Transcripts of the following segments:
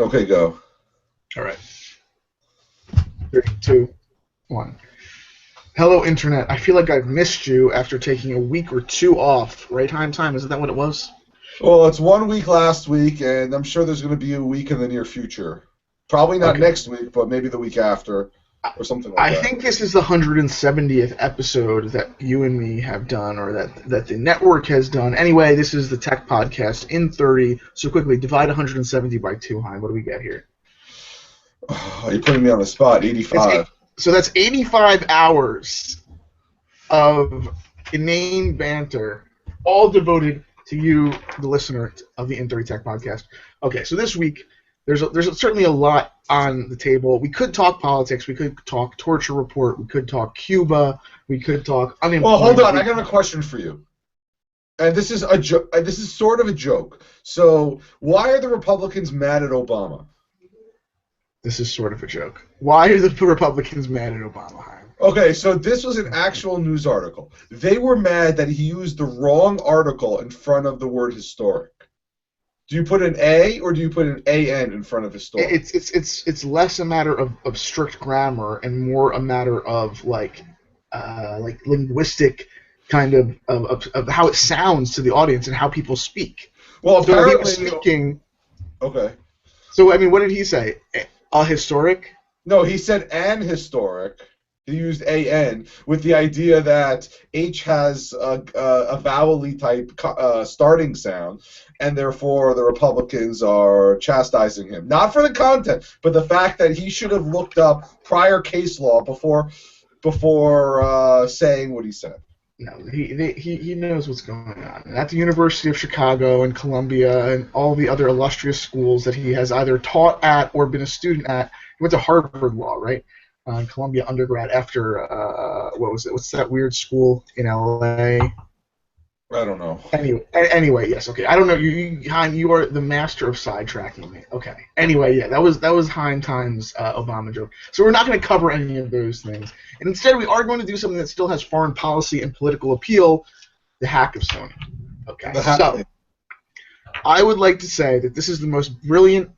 Okay, go. All right. 3, 2, 1. Hello, Internet. I feel like I've missed you after taking a week or two off. Right, time? Isn't that what it was? Well, it's 1 week last week, and I'm sure there's going to be a week in the near future. Probably not Okay. next week, but maybe the week after, or something like I that. think this is the 170th episode that you and me have done, or that the network has done. Anyway, this is the tech podcast inThirty. So quickly, divide 170 by 2, Hein. What do we get here? You're putting me on the spot. 85. So that's 85 hours of inane banter, all devoted to you, the listener of the inThirty Tech Podcast. Okay, so this week, there's certainly a lot on the table. We could talk politics. We could talk torture report. We could talk Cuba. We could talk unemployment. Well, hold on. I got a question for you. And this is a this is sort of a joke. So, why are the Republicans mad at Obama? This is sort of a joke. Why are the Republicans mad at Obama, Hein? Okay, so this was an actual news article. They were mad that he used the wrong article in front of the word historic. Do you put an A or do you put an AN in front of historic? It's less a matter of strict grammar and more a matter of like linguistic kind of how it sounds to the audience and how people speak. Well, So apparently he was speaking. Okay. So I mean, what did he say? A historic? No, he said an historic. He used AN with the idea that H has a vowely type starting sound, and therefore the Republicans are chastising him. Not for the content, but the fact that he should have looked up prior case law before saying what he said. No, he knows what's going on. And at the University of Chicago and Columbia and all the other illustrious schools that he has either taught at or been a student at, he went to Harvard Law, right? Columbia undergrad after what was it? What's that weird school in LA? I don't know. Anyway, yes, okay. I don't know. Hein, you are the master of sidetracking me. Okay. Anyway, yeah, that was Hein Time's Obama joke. So we're not going to cover any of those things, and instead we are going to do something that still has foreign policy and political appeal: the hack of Sony. Okay. So I would like to say that this is the most brilliant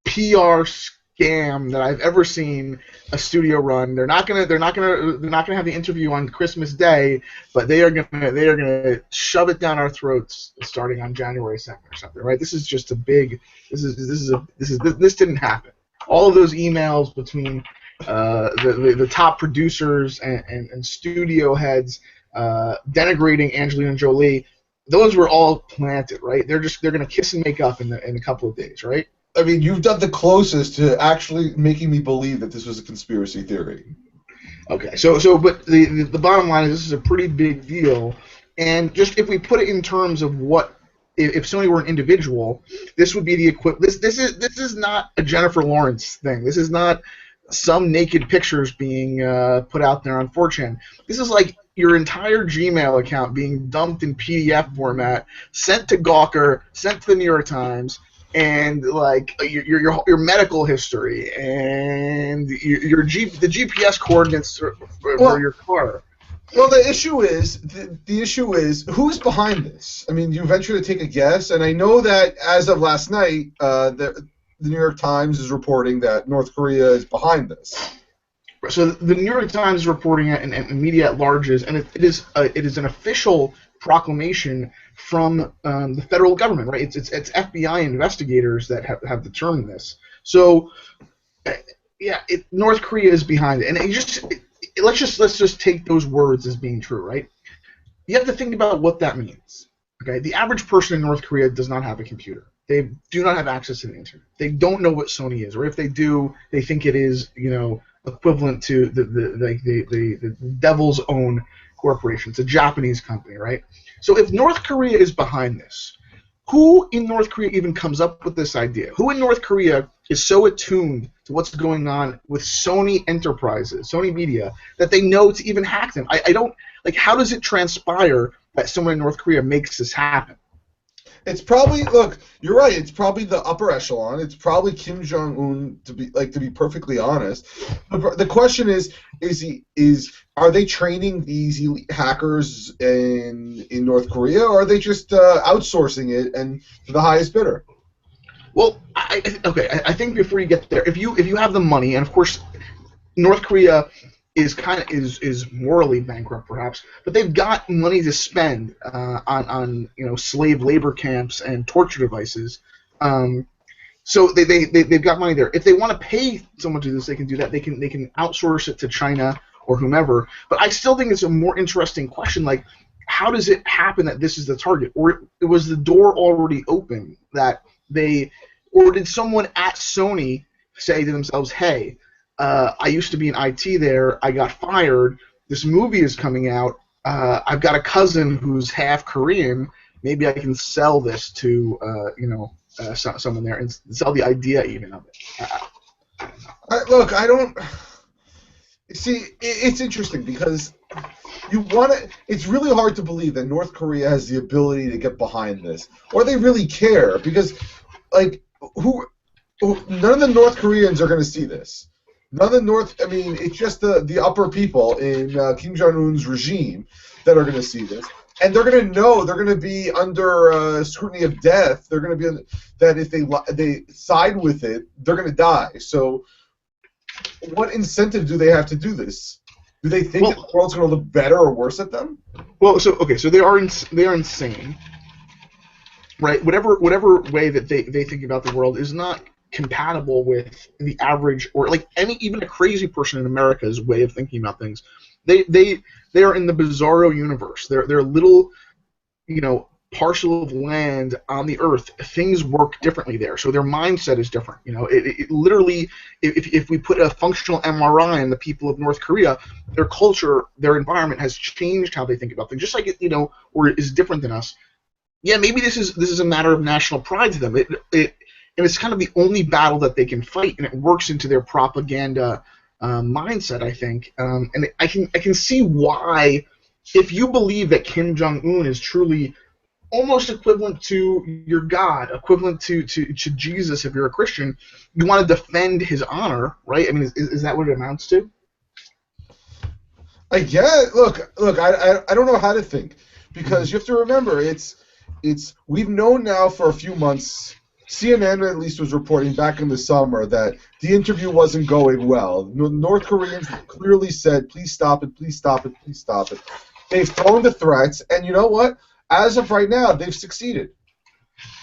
PR scam that I've ever seen a studio run. They're not gonna have the interview on Christmas Day, but they are gonna shove it down our throats starting on January 2nd or something, right? This is just a big. This didn't happen. All of those emails between the top producers and studio heads denigrating Angelina Jolie, those were all planted, right? They're gonna kiss and make up in a couple of days, right? I mean, you've done the closest to actually making me believe that this was a conspiracy theory. Okay, but the bottom line is this is a pretty big deal, and just if we put it in terms of what if Sony were an individual, this would be the equivalent. This is not a Jennifer Lawrence thing. This is not some naked pictures being put out there on 4chan. This is like your entire Gmail account being dumped in PDF format, sent to Gawker, sent to the New York Times. And like your medical history and the GPS coordinates for your car. Well, the issue is who's behind this. I mean, you venture to take a guess, and I know that as of last night, the New York Times is reporting that North Korea is behind this. So the New York Times is reporting it, and media at large is, and it is an official proclamation from the federal government, right? It's FBI investigators that have determined this. So, yeah, North Korea is behind it, and let's just take those words as being true, right? You have to think about what that means. Okay, the average person in North Korea does not have a computer. They do not have access to the internet. They don't know what Sony is, or if they do, they think it is, equivalent to the devil's own corporation. It's a Japanese company, right? So if North Korea is behind this, who in North Korea even comes up with this idea? Who in North Korea is so attuned to what's going on with Sony Enterprises, Sony Media, that they know to even hack them? I don't, how does it transpire that someone in North Korea makes this happen? It's probably, look, you're right. It's probably the upper echelon. It's probably Kim Jong-un, to be perfectly honest. The question is are they training these elite hackers in North Korea, or are they just outsourcing it and to the highest bidder? Well, I think before you get there, if you have the money, and of course, North Korea is morally bankrupt perhaps, but they've got money to spend on slave labor camps and torture devices. So they've got money there. If they want to pay someone to do this, they can do that. They can outsource it to China or whomever. But I still think it's a more interesting question. Like, how does it happen that this is the target, or was the door already open that or did someone at Sony say to themselves, "Hey, I used to be in IT there. I got fired. This movie is coming out. I've got a cousin who's half Korean. Maybe I can sell this to someone there and sell the idea even of it." Look, I don't see. It's interesting because it's really hard to believe that North Korea has the ability to get behind this, or they really care, because like none of the North Koreans are going to see this. None of the it's just the upper people in Kim Jong-un's regime that are going to see this. And they're going to know they're going to be under scrutiny of death. They're going to be that if they side with it, they're going to die. So, what incentive do they have to do this? Do they think that the world's going to look better or worse at them? Well, so they are insane, right? Whatever way that they think about the world is not compatible with the average, or like even a crazy person in America's way of thinking about things. They are in the bizarro universe. They're a little, parcel of land on the earth. Things work differently there, so their mindset is different. It literally, if we put a functional MRI on the people of North Korea, their culture, their environment has changed how they think about things, just like it, or is different than us. Yeah, maybe this is a matter of national pride to them. And it's kind of the only battle that they can fight, and it works into their propaganda mindset, I think. And I can see why, if you believe that Kim Jong-un is truly almost equivalent to your God, equivalent to Jesus if you're a Christian, you want to defend his honor, right? I mean, is that what it amounts to? Yeah, look, I don't know how to think, because you have to remember, we've known now for a few months. CNN at least was reporting back in the summer that the interview wasn't going well. North Koreans clearly said, "Please stop it, please stop it, please stop it." They've thrown the threats, and you know what? As of right now, they've succeeded.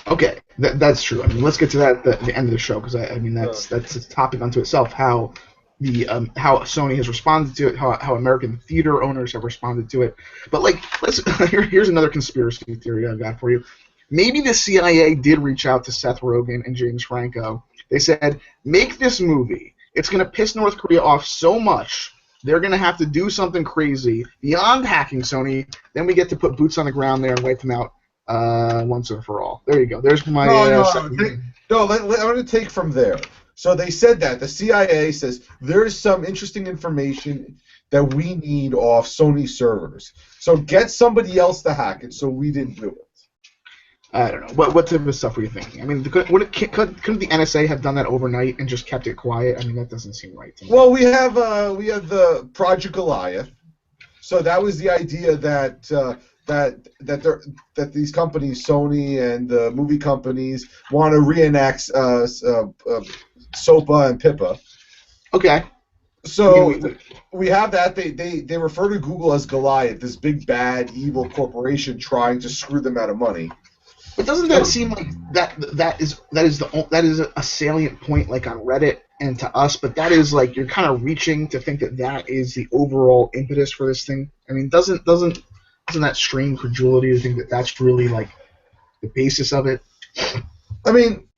Okay, that's true. I mean, let's get to that at the end of the show, because I mean that's a topic unto itself. How how Sony has responded to it, how American theater owners have responded to it. But here's another conspiracy theory I've got for you. Maybe the CIA did reach out to Seth Rogen and James Franco. They said, "Make this movie. It's going to piss North Korea off so much, they're going to have to do something crazy beyond hacking Sony. Then we get to put boots on the ground there and wipe them out once and for all." There you go. There's my I'm going to take from there. So they said that. The CIA says there's some interesting information that we need off Sony servers. So get somebody else to hack it, so we didn't do it. I don't know. What type of stuff were you thinking? I mean, couldn't the NSA have done that overnight and just kept it quiet? I mean, that doesn't seem right to me. Well, we have the Project Goliath. So that was the idea that that these companies, Sony and the movie companies, want to reenact SOPA and PIPA. Okay. So we have that. They refer to Google as Goliath, this big bad evil corporation trying to screw them out of money. But doesn't that seem like that is a salient point, like on Reddit and to us? But that is like, you're kind of reaching to think that is the overall impetus for this thing. I mean, doesn't that strain credulity to think that that's really like the basis of it? I mean,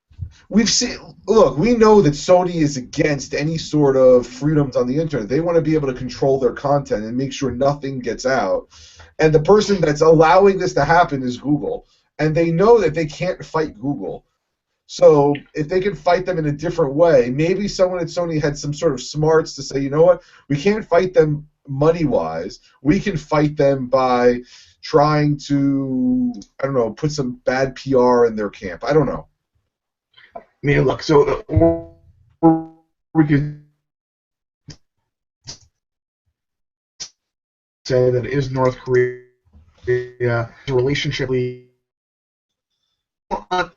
we know that Sony is against any sort of freedoms on the internet. They want to be able to control their content and make sure nothing gets out. And the person that's allowing this to happen is Google. And they know that they can't fight Google. So if they can fight them in a different way, maybe someone at Sony had some sort of smarts to say, you know what, we can't fight them money-wise. We can fight them by trying to, I don't know, put some bad PR in their camp. I don't know. I mean, look, so we could say that is North Korea relationship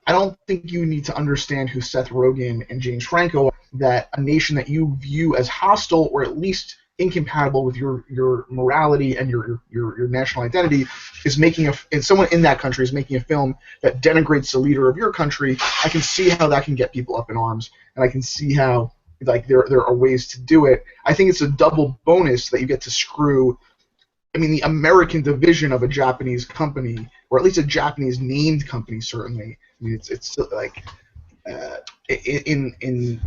don't think you need to understand who Seth Rogen and James Franco are, that a nation that you view as hostile or at least incompatible with your morality and your national identity is making and someone in that country is making a film that denigrates the leader of your country. I can see how that can get people up in arms, and I can see how like there are ways to do it. I think it's a double bonus that you get to screw. I mean, the American division of a Japanese company, or at least a Japanese named company, certainly. I mean, it's like in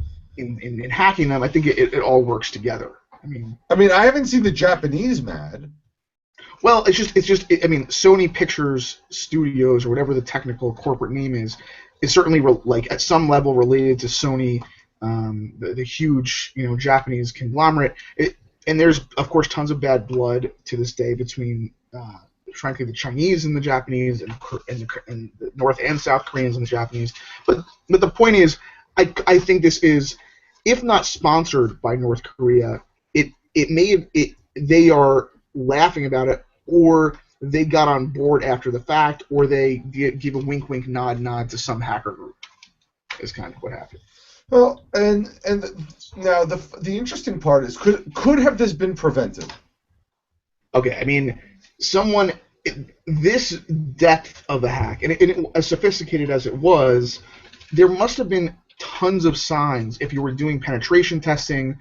hacking them, I think it all works together. I mean, I haven't seen the Japanese mad. Well, I mean, Sony Pictures Studios, or whatever the technical corporate name is certainly like at some level related to Sony, the huge Japanese conglomerate. And there's of course tons of bad blood to this day between, frankly, the Chinese and the Japanese, and the North and South Koreans and the Japanese. But the point is, I think this is, if not sponsored by North Korea, they are laughing about it, or they got on board after the fact, or they give a wink, wink, nod, nod to some hacker group. Is kind of what happened. Well, and now the interesting part is, could have this been prevented? Okay, I mean, this depth of the hack, and as sophisticated as it was, there must have been tons of signs if you were doing penetration testing.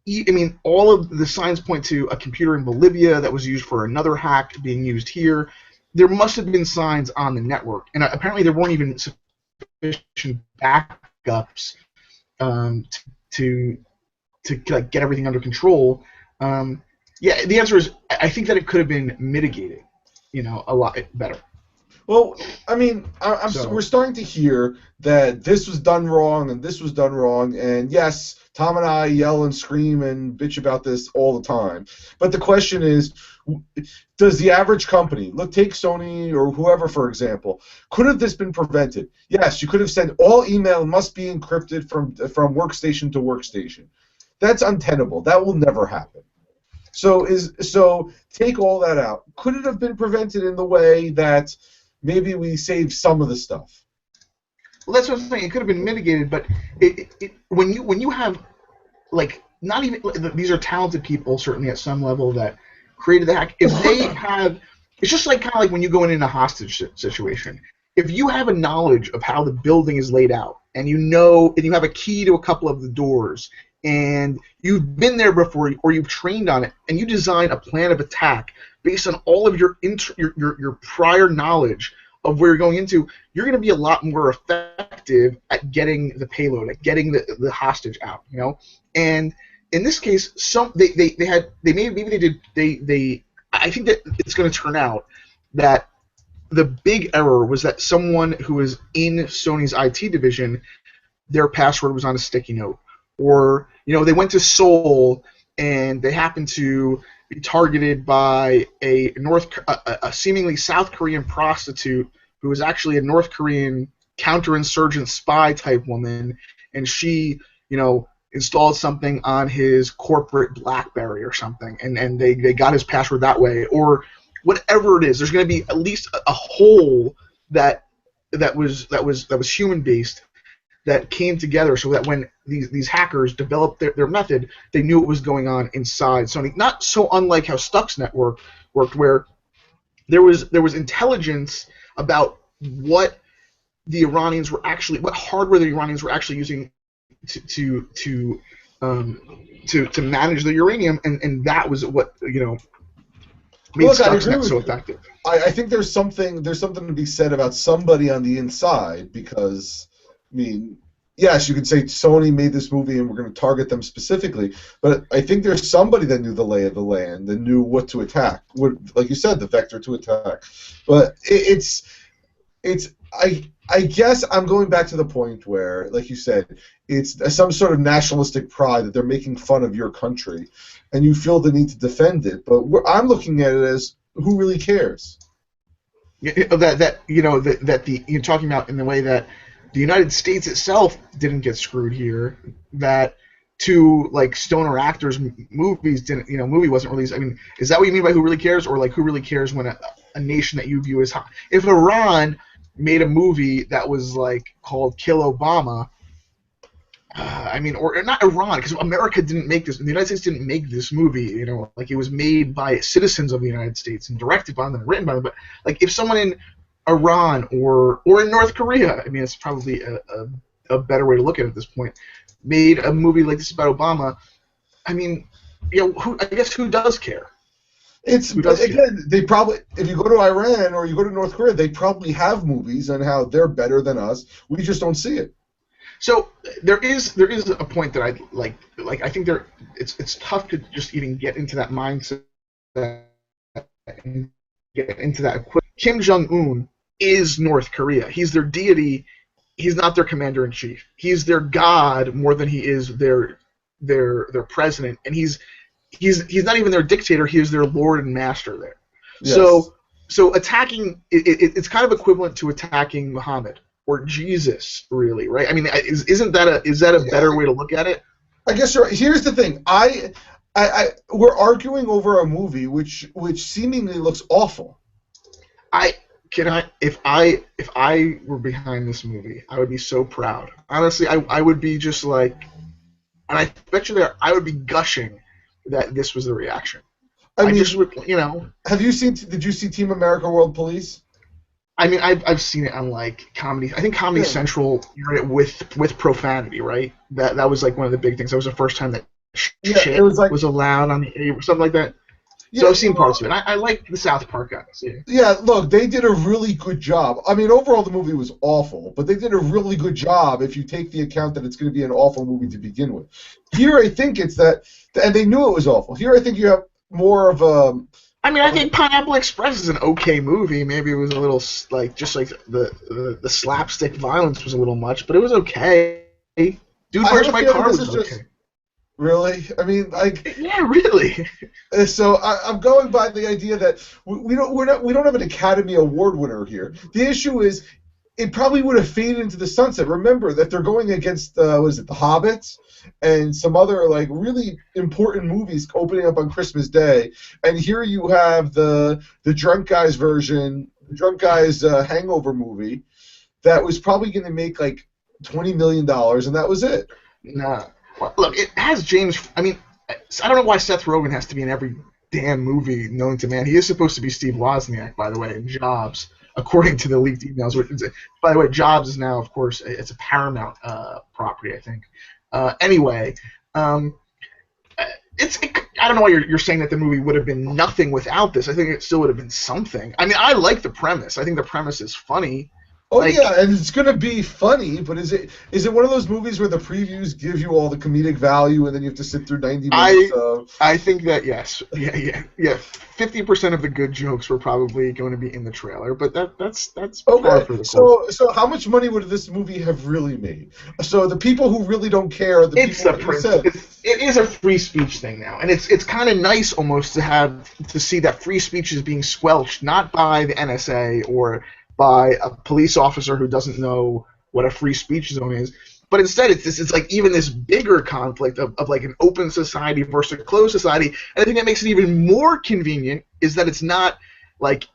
I mean, all of the signs point to a computer in Bolivia that was used for another hack being used here. There must have been signs on the network, and apparently there weren't even sufficient backups to like, get everything under control. Yeah, the answer is I think that it could have been mitigated, a lot better. Well, I mean, we're starting to hear that this was done wrong and this was done wrong, and yes, Tom and I yell and scream and bitch about this all the time. But the question is, does the average company, take Sony or whoever, for example, could have this been prevented? Yes, you could have said all email must be encrypted from workstation to workstation. That's untenable. That will never happen. So take all that out. Could it have been prevented in the way that maybe we saved some of the stuff? Well, that's what I'm saying. It could have been mitigated, but when you have, like, not even, these are talented people, certainly at some level, that created the hack. If they have, it's just like kind of like when you go in a hostage situation. If you have a knowledge of how the building is laid out, and you have a key to a couple of the doors, and you've been there before, or you've trained on it, and you design a plan of attack based on all of your prior knowledge of where you're going into, you're going to be a lot more effective at getting the payload, at getting the hostage out, And in this case, I think that it's going to turn out that the big error was that someone who was in Sony's IT division, their password was on a sticky note, or they went to Seoul and they happened to be targeted by a seemingly South Korean prostitute who was actually a North Korean counterinsurgent spy type woman, and she, installed something on his corporate BlackBerry or something, and they got his password that way, or whatever it is. There's going to be at least a hole that was human based, that came together so that when these hackers developed their method, they knew what was going on inside Sony. Not so unlike how Stuxnet worked, where there was intelligence about what hardware the Iranians were actually using to manage the uranium, and that was what made Stuxnet so effective. I think there's something to be said about somebody on the inside, because I mean, yes, you could say Sony made this movie and we're going to target them specifically, but I think there's somebody that knew the lay of the land and knew what to attack, like you said, the vector to attack. But I guess I'm going back to the point where, like you said, it's some sort of nationalistic pride that they're making fun of your country, and you feel the need to defend it. But I'm looking at it as, who really cares? You're talking about in the way that the United States itself didn't get screwed here. That two stoner actors movies didn't. Movie wasn't released. I mean, is that what you mean by who really cares, or who really cares when a nation that you view as hot? If Iran made a movie that was like called Kill Obama. I mean, or not Iran, because America didn't make this. The United States didn't make this movie. You know, like it was made by citizens of the United States and directed by them and written by them. But like, if someone in Iran or in North Korea, I mean, it's probably a better way to look at it at this point, made a movie like this about Obama. I mean, you know, I guess who does care? It's again, they probably, if you go to Iran or you go to North Korea, they probably have movies on how they're better than us. We just don't see it. So there is a point that I like I think it's tough to just even get into that mindset and get into that. Kim Jong-un is North Korea. He's their deity. He's not their commander in chief. He's their god more than he is their president, and he's not even their dictator. He is their lord and master there. Yes. So attacking it's kind of equivalent to attacking Muhammad or Jesus, really, right? I mean, isn't that a better way to look at it? I guess here's the thing. We're arguing over a movie which seemingly looks awful. If I were behind this movie, I would be so proud. Honestly, I would be just like, and I bet you I would be gushing that this was the reaction. I mean, just would, you know. Did you see Team America World Police? I mean, I've seen it on like comedy. I think Comedy Central aired it with profanity, right? That was like one of the big things. That was the first time that shit was allowed on the air or something like that. Yeah, so I've seen parts of it. I like the South Park guys. Yeah. Yeah, look, they did a really good job. I mean, overall the movie was awful, but they did a really good job if you take the account that it's going to be an awful movie to begin with. Here, I think it's that, and they knew it was awful. Here, I think you have more of a. I mean, I think Pineapple Express is an okay movie. Maybe it was a little like the slapstick violence was a little much, but it was okay. Dude, Where's My Car was okay. Really? I mean, like. Yeah, really. So I'm going by the idea that we don't have an Academy Award winner here. The issue is, it probably would have faded into the sunset. Remember that they're going against The Hobbit and some other like really important movies opening up on Christmas Day, and here you have the drunk guys version, the drunk guys hangover movie that was probably going to make like $20 million, and that was it. Nah. Look, it has James. I mean, I don't know why Seth Rogen has to be in every damn movie known to man. He is supposed to be Steve Wozniak, by the way, in Jobs, according to the leaked emails. By the way, Jobs is now, of course, it's a Paramount property, I think. Anyway, I don't know why you're saying that the movie would have been nothing without this. I think it still would have been something. I mean, I like the premise. I think the premise is funny. Oh yeah, and it's gonna be funny, but is it one of those movies where the previews give you all the comedic value and then you have to sit through 90 minutes of? I think that yes, yeah. 50% of the good jokes were probably going to be in the trailer, but that's okay. For the so how much money would this movie have really made? So the people who really don't care, it is a free speech thing now, and it's kind of nice almost to see that free speech is being squelched not by the NSA or by a police officer who doesn't know what a free speech zone is, but instead it's like even this bigger conflict of like an open society versus a closed society. And I think that makes it even more convenient is that it's not like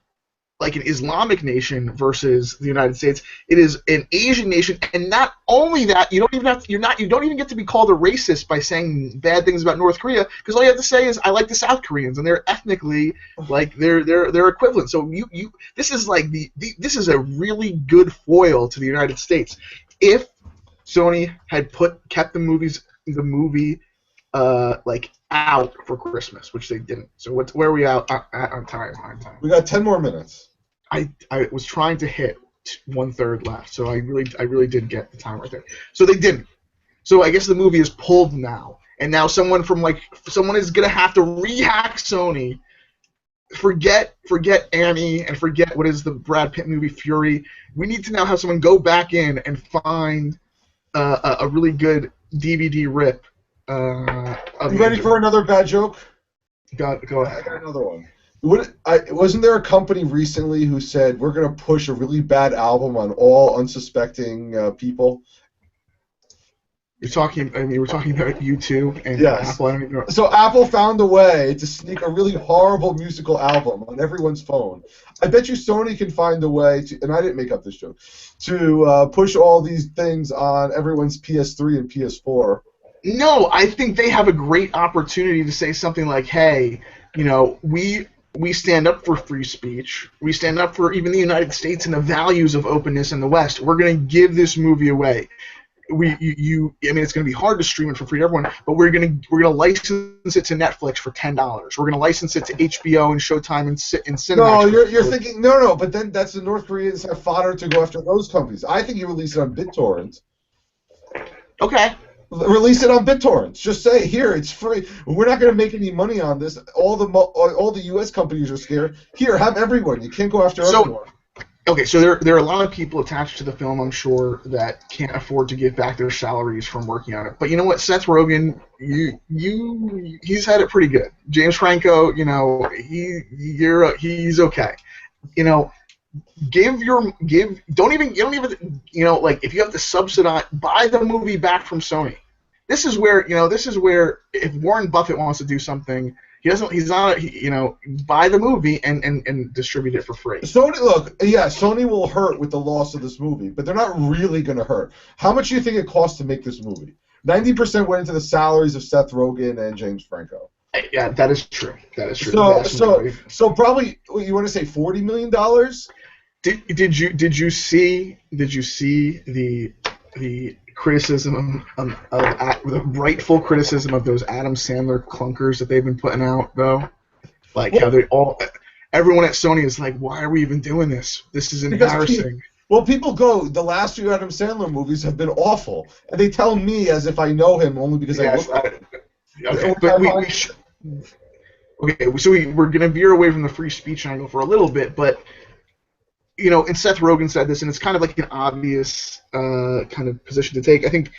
an Islamic nation versus the United States. It is an Asian nation, and not only that, you don't even get to be called a racist by saying bad things about North Korea, because all you have to say is I like the South Koreans, and they're ethnically like they're equivalent. So this is like this is a really good foil to the United States. If Sony had kept the movie like out for Christmas, which they didn't. So where are we at on time? We got 10 more minutes. I was trying to hit 1/3 left, so I really did get the time right there. So they didn't. So I guess the movie is pulled now, and now someone is gonna have to rehack Sony. Forget Annie and forget what is the Brad Pitt movie Fury. We need to now have someone go back in and find a really good DVD rip. You ready for another bad joke? Go ahead. I got another one. Wasn't there a company recently who said we're going to push a really bad album on all unsuspecting people? You're talking. I mean, we're talking about U2 and Yes. Apple. I don't even know. So Apple found a way to sneak a really horrible musical album on everyone's phone. I bet you Sony can find a way to, and I didn't make up this joke, to push all these things on everyone's PS3 and PS4. No, I think they have a great opportunity to say something like, "Hey, we stand up for free speech. We stand up for even the United States and the values of openness in the West. We're going to give this movie away. I mean, it's going to be hard to stream it for free to everyone, but we're going to license it to Netflix for $10. We're going to license it to HBO and Showtime and Cinemax." No, you're thinking no, but then that's the North Koreans have fodder to go after those companies. I think you release it on BitTorrent. Okay. Release it on BitTorrent. Just say, here, it's free. We're not going to make any money on this. All the U.S. companies are scared. Here, have everyone. You can't go after everyone. Okay, so there are a lot of people attached to the film, I'm sure, that can't afford to give back their salaries from working on it. But you know what, Seth Rogen, he's had it pretty good. James Franco, he's okay. Don't even like, if you have to subsidize, buy the movie back from Sony. This is where if Warren Buffett wants to do something, buy the movie and distribute it for free. Sony will hurt with the loss of this movie, but they're not really going to hurt. How much do you think it costs to make this movie? 90% went into the salaries of Seth Rogen and James Franco. Yeah, that is true. So probably, you want to say $40 million? Did you see the criticism the rightful criticism of those Adam Sandler clunkers that they've been putting out, though? Like, how everyone at Sony is like, why are we even doing this? This is embarrassing. People go, the last few Adam Sandler movies have been awful, and they tell me as if I know him only because I look at him. Okay, but we're going to veer away from the free speech angle for a little bit, but and Seth Rogen said this, and it's kind of like an obvious kind of position to take. I think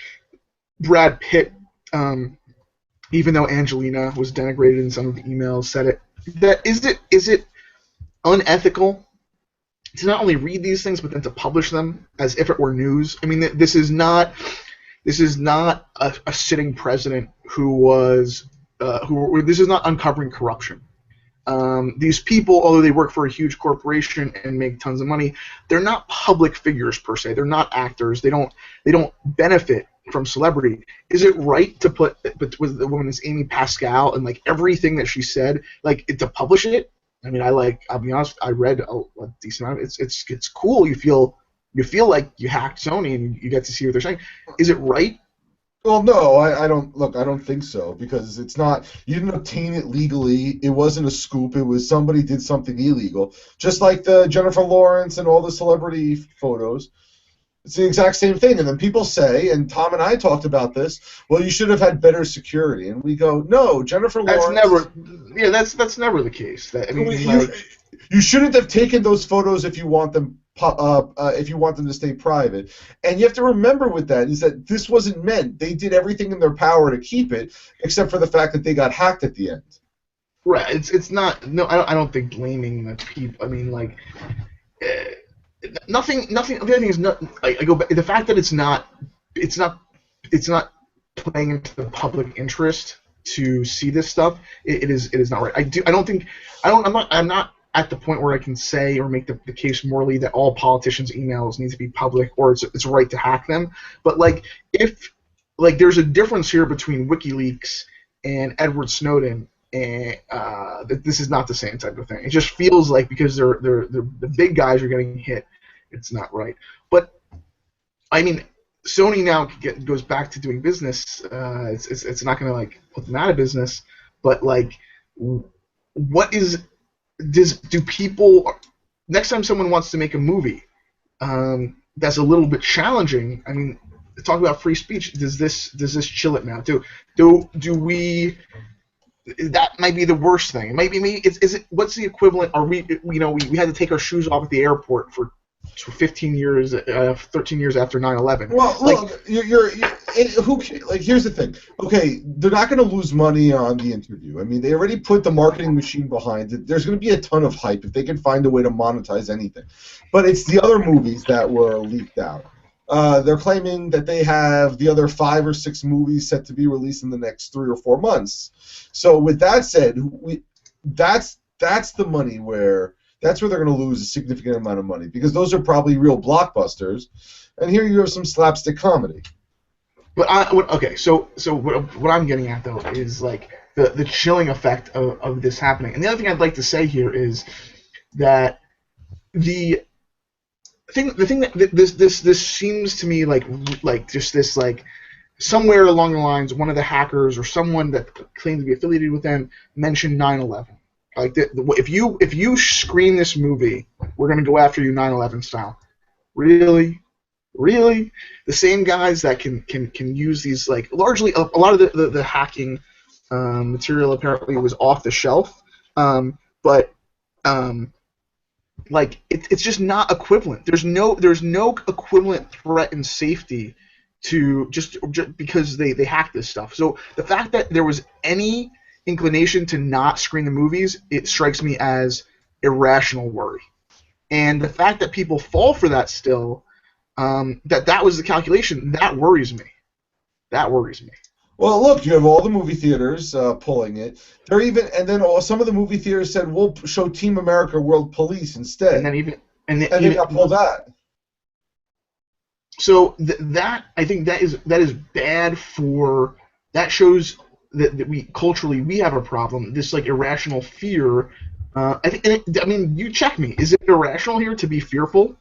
Brad Pitt, even though Angelina was denigrated in some of the emails, said it. That is it unethical to not only read these things but then to publish them as if it were news? I mean, this is not a sitting president this is not uncovering corruption. These people, although they work for a huge corporation and make tons of money, they're not public figures per se. They're not actors. They don't benefit from celebrity. Is it right to put with the woman is Amy Pascal and like everything that she said, like to publish it? I mean, I'll be honest, I read a decent amount of it. It's cool. You feel like you hacked Sony and you get to see what they're saying. Is it right? Well, no, I don't think so, because it's not. You didn't obtain it legally. It wasn't a scoop. It was somebody did something illegal, just like the Jennifer Lawrence and all the celebrity photos. It's the exact same thing. And then people say, and Tom and I talked about this, well, you should have had better security. And we go, no, Jennifer Lawrence. That's never the case. You shouldn't have taken those photos if you want them to stay private. And you have to remember with that is that this wasn't meant. They did everything in their power to keep it, except for the fact that they got hacked at the end. Right. It's not. No, I don't think blaming the people. I mean, like, nothing. The other thing is not. I go back. The fact that it's not playing into the public interest to see this stuff. It is not right. I'm not at the point where I can say or make the case morally that all politicians' emails need to be public or it's right to hack them. But if there's a difference here between WikiLeaks and Edward Snowden, and this is not the same type of thing. It just feels like because they're the big guys are getting hit, it's not right. But I mean, Sony now goes back to doing business. It's not going to put them out of business. But what is do people, next time someone wants to make a movie that's a little bit challenging, I mean, talk about free speech, does this chill it now? Do we, that might be the worst thing. It might be me. Is it, what's the equivalent? Are we had to take our shoes off at the airport for 15 years, 13 years after 9/11. Well, look, here's the thing. Okay, they're not going to lose money on the interview. I mean, they already put the marketing machine behind it. There's going to be a ton of hype if they can find a way to monetize anything. But it's the other movies that were leaked out. They're claiming that they have the other 5 or 6 movies set to be released in the next 3 or 4 months. So with that said, that's the money that's where they're going to lose a significant amount of money, because those are probably real blockbusters, and here you have some slapstick comedy. But so what I'm getting at though is like the chilling effect of this happening. And the other thing I'd like to say here is that the thing that this seems to me like just this like somewhere along the lines, one of the hackers or someone that claimed to be affiliated with them mentioned 9/11. Like if you screen this movie, we're gonna go after you 9/11 style. Really? The same guys that can use these, like, largely a lot of the hacking material apparently was off the shelf, but like it's just not equivalent. There's no equivalent threat and safety to just because they hacked this stuff. So the fact that there was any inclination to not screen the movies, it strikes me as irrational worry. And the fact that people fall for that still, that was the calculation, that worries me. Well, look, you have all the movie theaters pulling it. And then some of the movie theaters said we'll show Team America: World Police instead. And then they got pulled that. So that I think that is bad for, that shows that we culturally we have a problem. This like irrational fear. I mean, you check me. Is it irrational here to be fearful?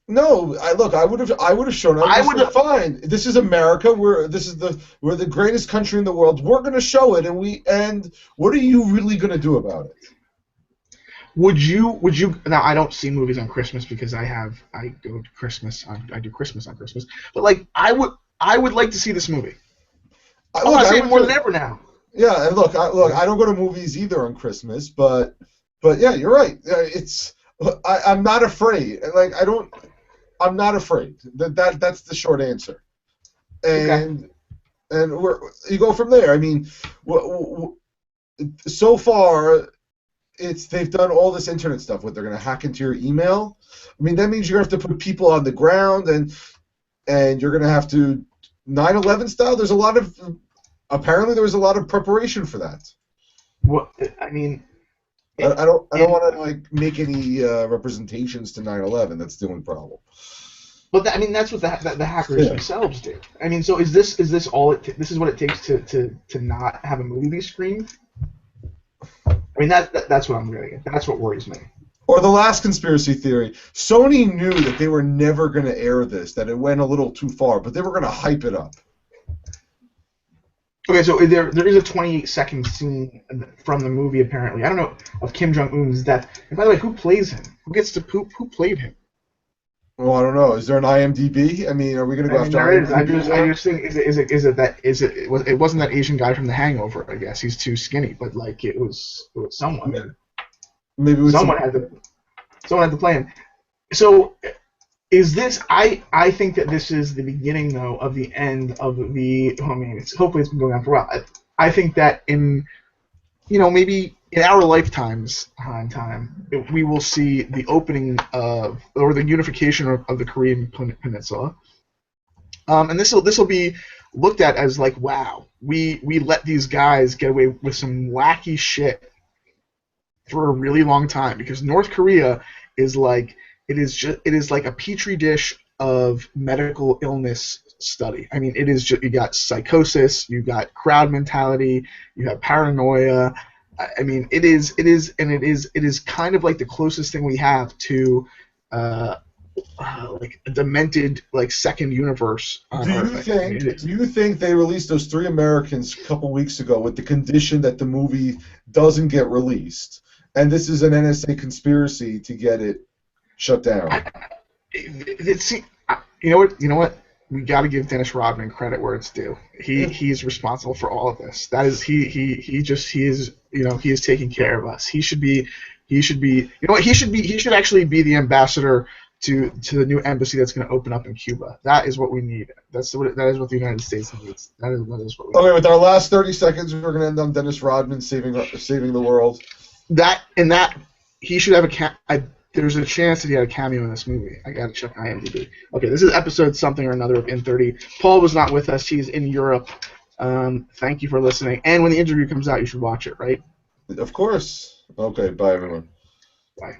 No. I would have shown up. I would have fine. This is America. We're the greatest country in the world. We're going to show it, and what are you really going to do about it? Would you now? I don't see movies on Christmas because I go to Christmas. I do Christmas on Christmas. But like I would like to see this movie. I see it more than ever now. Yeah, and look, I don't go to movies either on Christmas, but yeah, you're right. I'm not afraid. Like I'm not afraid. That's the short answer. And you go from there. I mean, so far they've done all this internet stuff. What, they're going to hack into your email? I mean, that means you're going to have to put people on the ground, and you're going to have to 9/11 style. Apparently there was a lot of preparation for that. Well, I mean, I don't want to like make any representations to 9/11. That's the only problem. But that's what the hackers themselves do. I mean, so is this all this is what it takes to not have a movie be screened? I mean, that's what I'm getting at. That's what worries me. Or the last conspiracy theory: Sony knew that they were never going to air this, that it went a little too far, but they were going to hype it up. Okay, so there is a 28-second scene from the movie, apparently. I don't know, of Kim Jong-un's death. And by the way, who plays him? Who played him? Well, I don't know. Is there an IMDb? I mean, are we going to go after IMDb? I just think it wasn't that Asian guy from The Hangover, I guess. He's too skinny, but like it was someone. Maybe it was someone had to play him. So is this? I think that this is the beginning, though, of the end of the. I mean, hopefully it's been going on for a while. I think that maybe in our lifetimes in time, we will see the opening of, or the unification of the Korean Peninsula, and this will be looked at as like, wow, we let these guys get away with some wacky shit for a really long time, because North Korea is like. It is like a petri dish of medical illness study. I mean, it is just, you got psychosis, you got crowd mentality, you have paranoia. I mean, it is kind of like the closest thing we have to like a demented like second universe on Earth. Do you think they released those 3 Americans a couple weeks ago with the condition that the movie doesn't get released, and this is an NSA conspiracy to get it shut down? You know what? We got to give Dennis Rodman credit where it's due. He's responsible for all of this. That is he is taking care of us. He should actually be the ambassador to the new embassy that's going to open up in Cuba. That is what we need. That is what the United States needs. That is what we need. Okay, with our last 30 seconds, we're going to end on Dennis Rodman saving the world. He should have There's a chance that he had a cameo in this movie. I gotta check IMDb. Okay, this is episode something or another of inThirty. Paul was not with us. He's in Europe. Thank you for listening. And when the interview comes out, you should watch it, right? Of course. Okay, bye everyone. Bye.